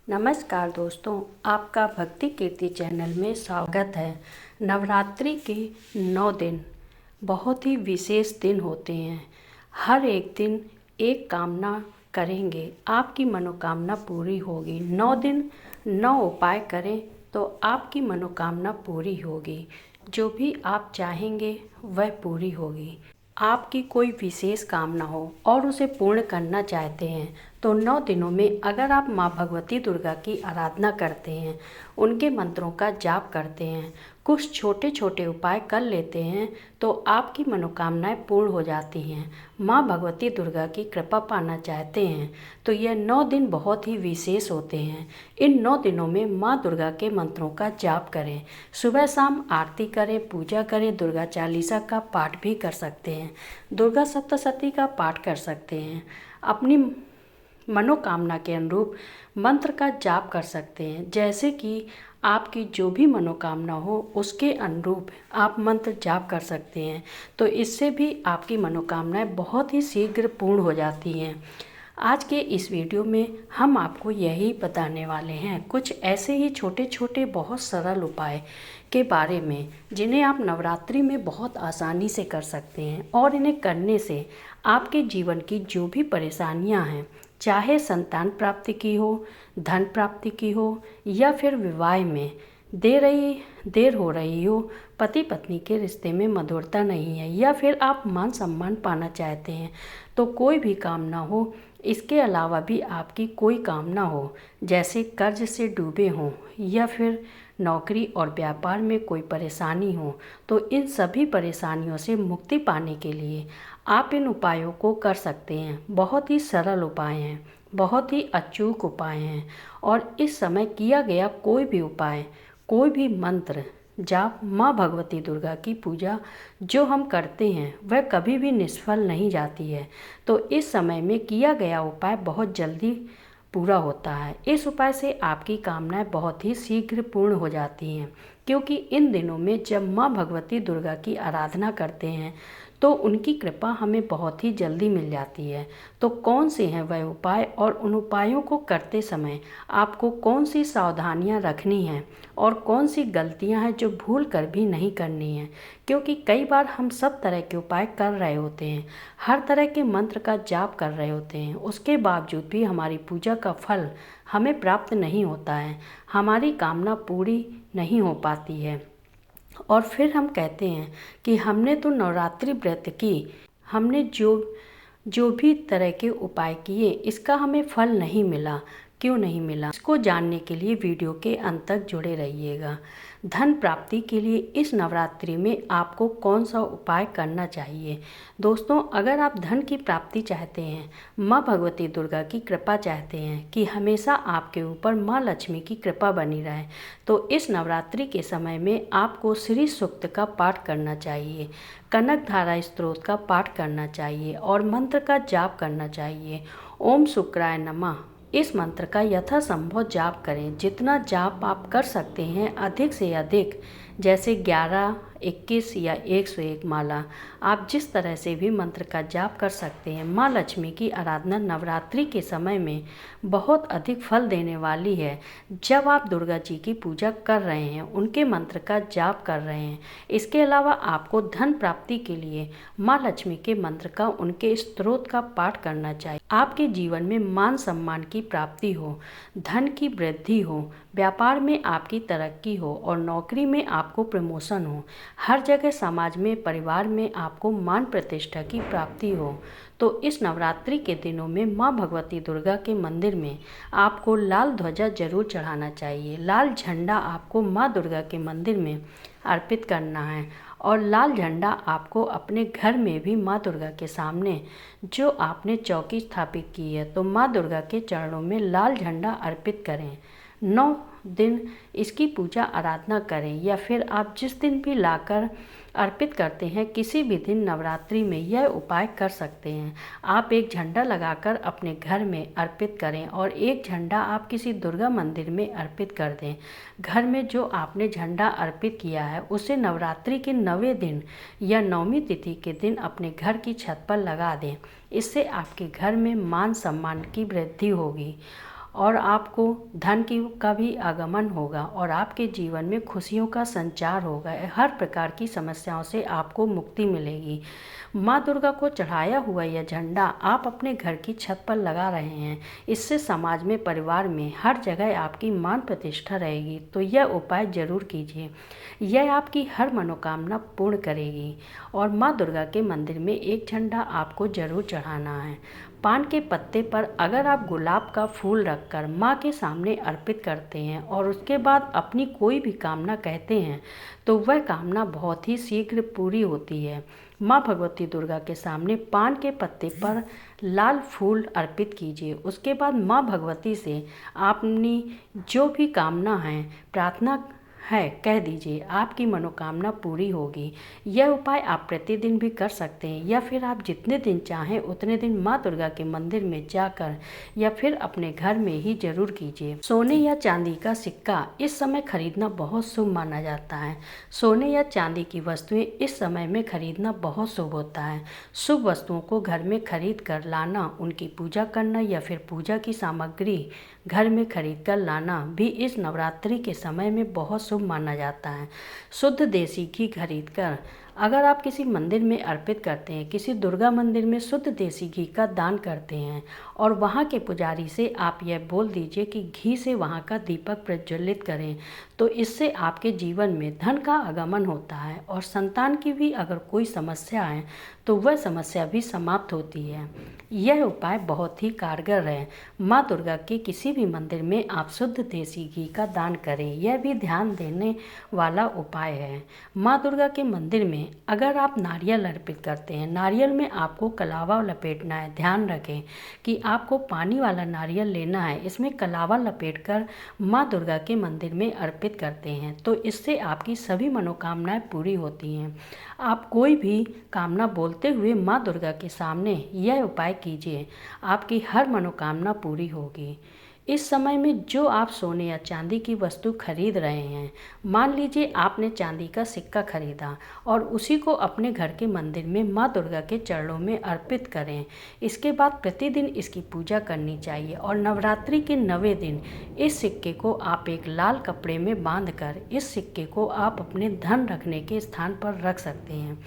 नमस्कार दोस्तों, आपका भक्ति कीर्ति चैनल में स्वागत है। नवरात्रि के 9 दिन बहुत ही विशेष दिन होते हैं। हर एक दिन एक कामना करेंगे, आपकी मनोकामना पूरी होगी। 9 दिन 9 उपाय करें तो आपकी मनोकामना पूरी होगी। जो भी आप चाहेंगे वह पूरी होगी। आपकी कोई विशेष कामना हो और उसे पूर्ण करना चाहते हैं तो 9 दिनों में अगर आप माँ भगवती दुर्गा की आराधना करते हैं, उनके मंत्रों का जाप करते हैं, कुछ छोटे छोटे उपाय कर लेते हैं तो आपकी मनोकामनाएं पूर्ण हो जाती हैं। माँ भगवती दुर्गा की कृपा पाना चाहते हैं तो यह 9 दिन बहुत ही विशेष होते हैं। इन 9 दिनों में माँ दुर्गा के मंत्रों का जाप करें, सुबह शाम आरती करें, पूजा करें, दुर्गा चालीसा का पाठ भी कर सकते हैं, दुर्गा सप्तशती का पाठ कर सकते हैं। अपनी मनोकामना के अनुरूप मंत्र का जाप कर सकते हैं। जैसे कि आपकी जो भी मनोकामना हो उसके अनुरूप आप मंत्र जाप कर सकते हैं, तो इससे भी आपकी मनोकामनाएं बहुत ही शीघ्र पूर्ण हो जाती हैं। आज के इस वीडियो में हम आपको यही बताने वाले हैं, कुछ ऐसे ही छोटे छोटे बहुत सरल उपाय के बारे में जिन्हें आप नवरात्रि में बहुत आसानी से कर सकते हैं और इन्हें करने से आपके जीवन की जो भी परेशानियां हैं, चाहे संतान प्राप्ति की हो, धन प्राप्ति की हो, या फिर विवाह में देर हो रही हो, पति पत्नी के रिश्ते में मधुरता नहीं है, या फिर आप मान सम्मान पाना चाहते हैं, तो कोई भी कामना हो, इसके अलावा भी आपकी कोई कामना हो, जैसे कर्ज से डूबे हों या फिर नौकरी और व्यापार में कोई परेशानी हो, तो इन सभी परेशानियों से मुक्ति पाने के लिए आप इन उपायों को कर सकते हैं। बहुत ही सरल उपाय हैं, बहुत ही अचूक उपाय हैं और इस समय किया गया कोई भी उपाय, कोई भी मंत्र जाप, माँ भगवती दुर्गा की पूजा जो हम करते हैं वह कभी भी निष्फल नहीं जाती है। तो इस समय में किया गया उपाय बहुत जल्दी पूरा होता है। इस उपाय से आपकी कामनाएं बहुत ही शीघ्र पूर्ण हो जाती हैं, क्योंकि इन दिनों में जब माँ भगवती दुर्गा की आराधना करते हैं तो उनकी कृपा हमें बहुत ही जल्दी मिल जाती है। तो कौन से हैं वह उपाय और उन उपायों को करते समय आपको कौन सी सावधानियां रखनी हैं और कौन सी गलतियां हैं जो भूल कर भी नहीं करनी है, क्योंकि कई बार हम सब तरह के उपाय कर रहे होते हैं, हर तरह के मंत्र का जाप कर रहे होते हैं, उसके बावजूद भी हमारी पूजा का फल हमें प्राप्त नहीं होता है, हमारी कामना पूरी नहीं हो पाती है। और फिर हम कहते हैं कि हमने तो नवरात्रि व्रत की, हमने जो भी तरह के उपाय किए, इसका हमें फल नहीं मिला। क्यों नहीं मिला, इसको जानने के लिए वीडियो के अंत तक जुड़े रहिएगा। धन प्राप्ति के लिए इस नवरात्रि में आपको कौन सा उपाय करना चाहिए? दोस्तों, अगर आप धन की प्राप्ति चाहते हैं, माँ भगवती दुर्गा की कृपा चाहते हैं कि हमेशा आपके ऊपर माँ लक्ष्मी की कृपा बनी रहे, तो इस नवरात्रि के समय में आपको श्री सूक्त का पाठ करना चाहिए, कनक धारा स्तोत्र का पाठ करना चाहिए और मंत्र का जाप करना चाहिए। ओम शुक्राय नमः, इस मंत्र का यथासंभव जाप करें। जितना जाप आप कर सकते हैं अधिक से अधिक, जैसे 11, 21 या 101 माला, आप जिस तरह से भी मंत्र का जाप कर सकते हैं। माँ लक्ष्मी की आराधना नवरात्रि के समय में बहुत अधिक फल देने वाली है। जब आप दुर्गा जी की पूजा कर रहे हैं, उनके मंत्र का जाप कर रहे हैं, इसके अलावा आपको धन प्राप्ति के लिए माँ लक्ष्मी के मंत्र का, उनके स्तोत्र का पाठ करना चाहिए। आपके जीवन में मान सम्मान की प्राप्ति हो, धन की वृद्धि हो, व्यापार में आपकी तरक्की हो और नौकरी में आपको प्रमोशन हो, हर जगह समाज में, परिवार में आपको मान प्रतिष्ठा की प्राप्ति हो, तो इस नवरात्रि के दिनों में माँ भगवती दुर्गा के मंदिर में आपको लाल ध्वजा जरूर चढ़ाना चाहिए। लाल झंडा आपको माँ दुर्गा के मंदिर में अर्पित करना है और लाल झंडा आपको अपने घर में भी माँ दुर्गा के सामने जो आपने चौकी स्थापित की है, तो माँ दुर्गा के चरणों में लाल झंडा अर्पित करें। 9 दिन इसकी पूजा आराधना करें, या फिर आप जिस दिन भी लाकर अर्पित करते हैं, किसी भी दिन नवरात्रि में यह उपाय कर सकते हैं। आप एक झंडा लगाकर अपने घर में अर्पित करें और एक झंडा आप किसी दुर्गा मंदिर में अर्पित कर दें। घर में जो आपने झंडा अर्पित किया है उसे नवरात्रि के 9वें दिन या 9वीं तिथि के दिन अपने घर की छत पर लगा दें। इससे आपके घर में मान सम्मान की वृद्धि होगी और आपको धन की का भी आगमन होगा और आपके जीवन में खुशियों का संचार होगा। हर प्रकार की समस्याओं से आपको मुक्ति मिलेगी। माँ दुर्गा को चढ़ाया हुआ यह झंडा आप अपने घर की छत पर लगा रहे हैं, इससे समाज में, परिवार में, हर जगह आपकी मान प्रतिष्ठा रहेगी। तो यह उपाय जरूर कीजिए, यह आपकी हर मनोकामना पूर्ण करेगी। और माँ दुर्गा के मंदिर में एक झंडा आपको जरूर चढ़ाना है। पान के पत्ते पर अगर आप गुलाब का फूल रखकर माँ के सामने अर्पित करते हैं और उसके बाद अपनी कोई भी कामना कहते हैं तो वह कामना बहुत ही शीघ्र पूरी होती है। माँ भगवती दुर्गा के सामने पान के पत्ते पर लाल फूल अर्पित कीजिए। उसके बाद माँ भगवती से अपनी जो भी कामना है, प्रार्थना है, कह दीजिए, आपकी मनोकामना पूरी होगी। यह उपाय आप प्रतिदिन भी कर सकते हैं या फिर आप जितने दिन चाहें उतने दिन माँ दुर्गा के मंदिर में जाकर या फिर अपने घर में ही जरूर कीजिए। सोने या चांदी का सिक्का इस समय खरीदना बहुत शुभ माना जाता है। सोने या चांदी की वस्तुएं इस समय में खरीदना बहुत शुभ होता है। शुभ वस्तुओं को घर में खरीद कर लाना, उनकी पूजा करना या फिर पूजा की सामग्री घर में खरीद कर लाना भी इस नवरात्रि के समय में बहुत शुभ माना जाता है। शुद्ध देसी घी खरीद कर अगर आप किसी मंदिर में अर्पित करते हैं, किसी दुर्गा मंदिर में शुद्ध देसी घी का दान करते हैं और वहाँ के पुजारी से आप यह बोल दीजिए कि घी से वहाँ का दीपक प्रज्वलित करें, तो इससे आपके जीवन में धन का आगमन होता है और संतान की भी अगर कोई समस्या है तो वह समस्या भी समाप्त होती है। यह उपाय बहुत ही कारगर है। माँ दुर्गा के किसी भी मंदिर में आप शुद्ध देसी घी का दान करें, यह भी ध्यान देने वाला उपाय है। माँ दुर्गा के मंदिर में अगर आप नारियल अर्पित करते हैं, नारियल में आपको कलावा लपेटना है। ध्यान रखें कि आपको पानी वाला नारियल लेना है, इसमें कलावा लपेटकर माँ दुर्गा के मंदिर में अर्पित करते हैं तो इससे आपकी सभी मनोकामनाएं पूरी होती हैं। आप कोई भी कामना बोलते हुए माँ दुर्गा के सामने यह उपाय कीजिए, आपकी हर मनोकामना पूरी होगी। इस समय में जो आप सोने या चांदी की वस्तु खरीद रहे हैं, मान लीजिए आपने चांदी का सिक्का खरीदा और उसी को अपने घर के मंदिर में माँ दुर्गा के चरणों में अर्पित करें। इसके बाद प्रतिदिन इसकी पूजा करनी चाहिए और नवरात्रि के 9वें दिन इस सिक्के को आप एक लाल कपड़े में बांधकर इस सिक्के को आप अपने धन रखने के स्थान पर रख सकते हैं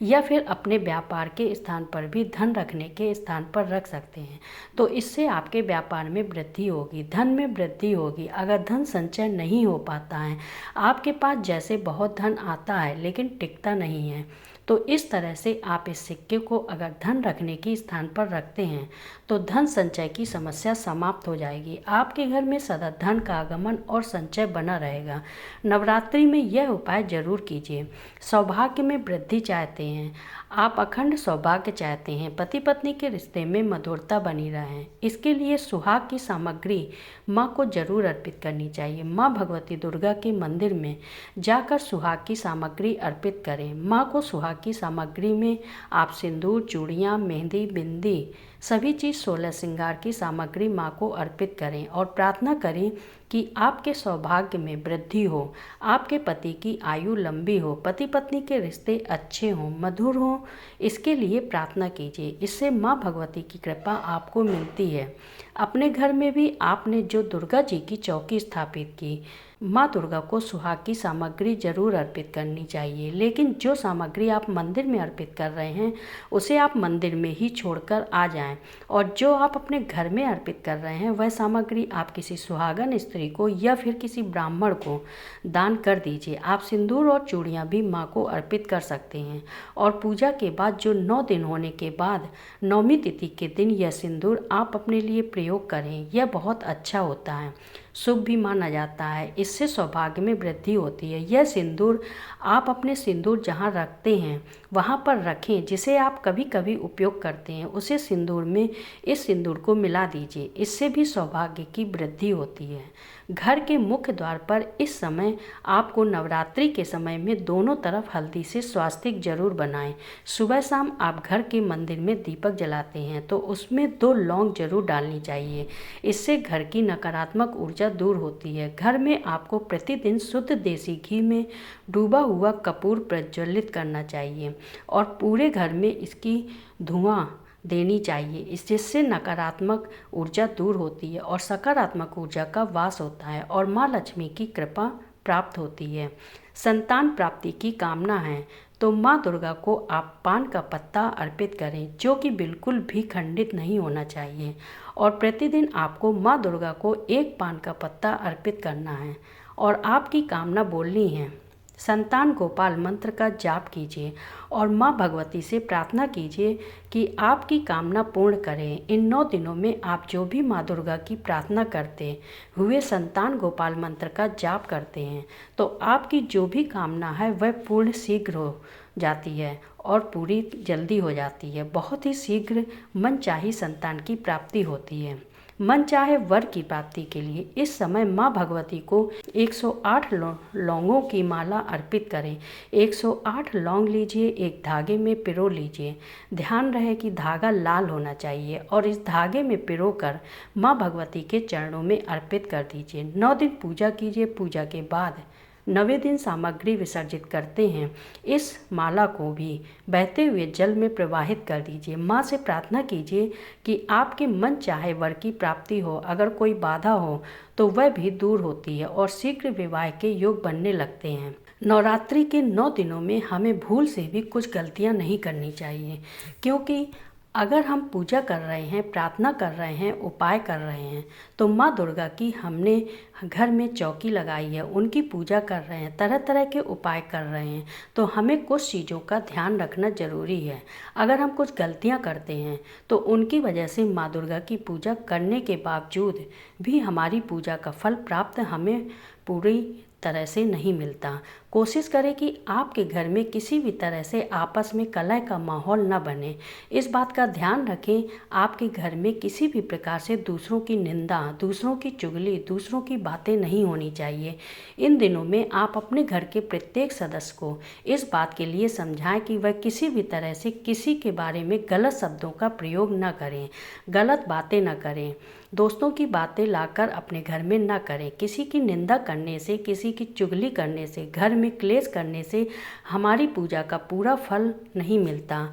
या फिर अपने व्यापार के स्थान पर भी धन रखने के स्थान पर रख सकते हैं। तो इससे आपके व्यापार में वृद्धि होगी, धन में वृद्धि होगी। अगर धन संचय नहीं हो पाता है, आपके पास जैसे बहुत धन आता है लेकिन टिकता नहीं है, तो इस तरह से आप इस सिक्के को अगर धन रखने के स्थान पर रखते हैं तो धन संचय की समस्या समाप्त हो जाएगी। आपके घर में सदा धन का आगमन और संचय बना रहेगा। नवरात्रि में यह उपाय जरूर कीजिए। सौभाग्य में वृद्धि चाहते हैं, आप अखंड सौभाग्य चाहते हैं, पति पत्नी के रिश्ते में मधुरता बनी रहे, इसके लिए सुहाग की सामग्री माँ को जरूर अर्पित करनी चाहिए। माँ भगवती दुर्गा के मंदिर में जाकर सुहाग की सामग्री अर्पित करें। माँ को सुहाग की सामग्री में आप सिंदूर, चूड़ियाँ, मेहंदी, बिंदी, सभी चीज़ 16 श्रृंगार की सामग्री माँ को अर्पित करें और प्रार्थना करें कि आपके सौभाग्य में वृद्धि हो, आपके पति की आयु लंबी हो, पति पत्नी के रिश्ते अच्छे हों, मधुर हों, इसके लिए प्रार्थना कीजिए। इससे माँ भगवती की कृपा आपको मिलती है। अपने घर में भी आपने जो दुर्गा जी की चौकी स्थापित की, माँ दुर्गा को सुहाग की सामग्री जरूर अर्पित करनी चाहिए, लेकिन जो सामग्री आप मंदिर में अर्पित कर रहे हैं उसे आप मंदिर में ही छोड़कर आ जाएं और जो आप अपने घर में अर्पित कर रहे हैं वह सामग्री आप किसी सुहागन स्त्री को या फिर किसी ब्राह्मण को दान कर दीजिए। आप सिंदूर और चूड़ियाँ भी माँ को अर्पित कर सकते हैं और पूजा के बाद जो 9 दिन होने के बाद 9वीं तिथि के दिन यह सिंदूर आप अपने लिए प्रयोग करें। यह बहुत अच्छा होता है, शुभ भी माना जाता है, इससे सौभाग्य में वृद्धि होती है। यह सिंदूर आप अपने सिंदूर जहाँ रखते हैं वहाँ पर रखें, जिसे आप कभी कभी उपयोग करते हैं उसे सिंदूर में इस सिंदूर को मिला दीजिए, इससे भी सौभाग्य की वृद्धि होती है। घर के मुख्य द्वार पर इस समय आपको नवरात्रि के समय में दोनों तरफ हल्दी से स्वास्तिक जरूर बनाएं। सुबह शाम आप घर के मंदिर में दीपक जलाते हैं तो उसमें 2 लौंग जरूर डालनी चाहिए, इससे घर की नकारात्मक ऊर्जा दूर होती है। घर में आपको प्रतिदिन शुद्ध देसी घी में डूबा हुआ कपूर प्रज्वलित करना चाहिए और पूरे घर में इसकी धुआं देनी चाहिए, जिससे नकारात्मक ऊर्जा दूर होती है और सकारात्मक ऊर्जा का वास होता है और माँ लक्ष्मी की कृपा प्राप्त होती है। संतान प्राप्ति की कामना है तो माँ दुर्गा को आप पान का पत्ता अर्पित करें, जो कि बिल्कुल भी खंडित नहीं होना चाहिए, और प्रतिदिन आपको माँ दुर्गा को एक पान का पत्ता अर्पित करना है और आपकी कामना बोलनी है। संतान गोपाल मंत्र का जाप कीजिए और माँ भगवती से प्रार्थना कीजिए कि आपकी कामना पूर्ण करें। इन 9 दिनों में आप जो भी माँ दुर्गा की प्रार्थना करते हुए संतान गोपाल मंत्र का जाप करते हैं तो आपकी जो भी कामना है वह पूर्ण शीघ्र हो जाती है और पूरी जल्दी हो जाती है। बहुत ही शीघ्र मनचाही संतान की प्राप्ति होती है। मन चाहे वर की प्राप्ति के लिए इस समय माँ भगवती को 108 लौंगों की माला अर्पित करें। 108 लौंग लीजिए, एक धागे में पिरो लीजिए। ध्यान रहे कि धागा लाल होना चाहिए और इस धागे में पिरो कर माँ भगवती के चरणों में अर्पित कर दीजिए। 9 दिन पूजा कीजिए। पूजा के बाद 9वें दिन सामग्री विसर्जित करते हैं। इस माला को भी बहते हुए जल में प्रवाहित कर दीजिए। माँ से प्रार्थना कीजिए कि आपके मन चाहे वर की प्राप्ति हो। अगर कोई बाधा हो तो वह भी दूर होती है और शीघ्र विवाह के योग बनने लगते हैं। नवरात्रि के 9 दिनों में हमें भूल से भी कुछ गलतियाँ नहीं करनी चाहिए, क्योंकि अगर हम पूजा कर रहे हैं, प्रार्थना कर रहे हैं, उपाय कर रहे हैं तो माँ दुर्गा की हमने घर में चौकी लगाई है, उनकी पूजा कर रहे हैं, तरह तरह के उपाय कर रहे हैं, तो हमें कुछ चीज़ों का ध्यान रखना ज़रूरी है। अगर हम कुछ गलतियाँ करते हैं तो उनकी वजह से माँ दुर्गा की पूजा करने के बावजूद भी हमारी पूजा का फल प्राप्त हमें पूरी तरह से नहीं मिलता। कोशिश करें कि आपके घर में किसी भी तरह से आपस में कलह का माहौल न बने। इस बात का ध्यान रखें, आपके घर में किसी भी प्रकार से दूसरों की निंदा, दूसरों की चुगली, दूसरों की बातें नहीं होनी चाहिए। इन दिनों में आप अपने घर के प्रत्येक सदस्य को इस बात के लिए समझाएं कि वह किसी भी तरह से किसी के बारे में गलत शब्दों का प्रयोग न करें, गलत बातें न करें, दोस्तों की बातें लाकर अपने घर में न करें। किसी की निंदा करने से, किसी की चुगली करने से, घर में क्लेश करने से हमारी पूजा का पूरा फल नहीं मिलता।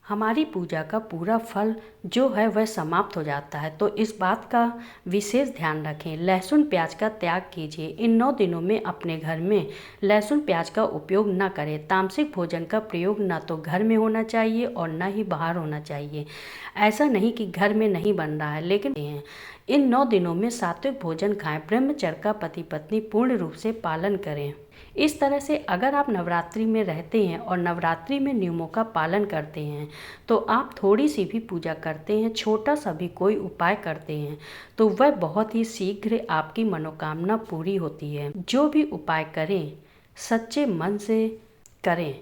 हमारी पूजा का पूरा फल जो है वह समाप्त हो जाता है। तो इस बात का विशेष ध्यान रखें। लहसुन प्याज का त्याग कीजिए। इन 9 दिनों में अपने घर में लहसुन प्याज का उपयोग न करें। तामसिक भोजन का प्रयोग न तो घर में होना चाहिए और न ही बाहर होना चाहिए। ऐसा नहीं कि घर में नहीं बन रहा है, लेकिन इन 9 दिनों में सात्विक भोजन खाएं। ब्रह्मचर्य का पति पत्नी पूर्ण रूप से पालन करें। इस तरह से अगर आप नवरात्रि में रहते हैं और नवरात्रि में नियमों का पालन करते हैं तो आप थोड़ी सी भी पूजा करते हैं, छोटा सा भी कोई उपाय करते हैं तो वह बहुत ही शीघ्र आपकी मनोकामना पूरी होती है। जो भी उपाय करें सच्चे मन से करें,